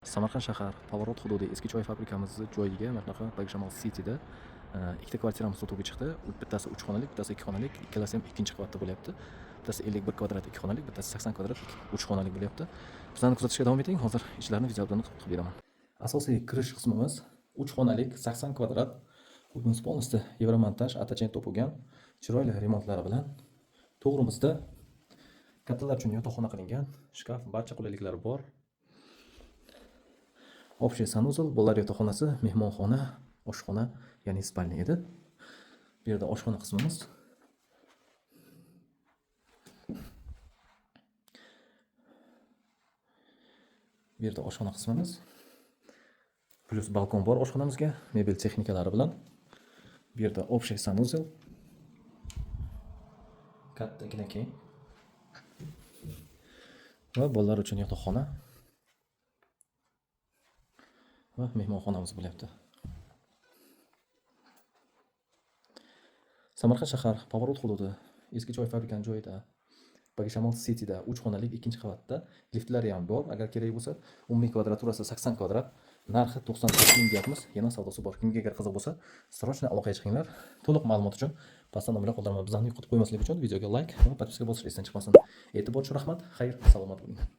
Samarqand shahar Pavorot hududi eski choy fabrikamiz joyiga manaqa Bagshamol Cityda ikkita kvartiramiz sotuvga chiqdi. Bittasi 3 xonalik, bittasi 2 xonalik, ikkalasi ham ikkinchi qavatda bo'lyapti. Bittasi 51 kvadrat 2 xonalik, bittasi 80 kvadrat 3 xonalik bo'lyapti. Bizlarni kuzatishga davom eting. Hozir ishlarni vizualdan qilib beraman. Asosiy kirish qismimiz 3 xonalik 80 kvadrat. Bugün полностью Евроmontaj atachin topilgan chiroyli remontlari bilan to'g'rimizda kattalar uchun yotoqxona qilingan, shkaf, barcha qulayliklari bor. Общий sanuzel, bolalar yotoqxonasi, mehmonxona, oshxona, ya'ni spalni edi. Bu yerda oshxona qismimiz. Bu yerda oshxona qismimiz. Plus balkon bor oshxonamizga, mebel texnikalari bilan. Bu yerda общий sanuzel. Kattagina keng. Va bolalar uchun yotoqxona. Va mehmonxonamiz bo'lyapti. Samarqand shahar Pavorot hududi eski choy fabrikani joyida Bagshamol Cityda 3 xonalik 2-qavatda liftlari ham bor. Agar kerak bo'lsa, umumiy kvadraturasi 80 kvadrat, narxi 90 ming deyapmiz. Yana savdosi bor. Kimga agar qiziq bo'lsa, srochno aloqaga chiqinglar. To'liq ma'lumot uchun pastda nomerlar qoldirman. Bizlarni yo'qotib qo'ymaslik uchun videoga like va podpiska bosishni esdan chiqmasin. E'tibor uchun rahmat. Xayr, salomat bo'ling.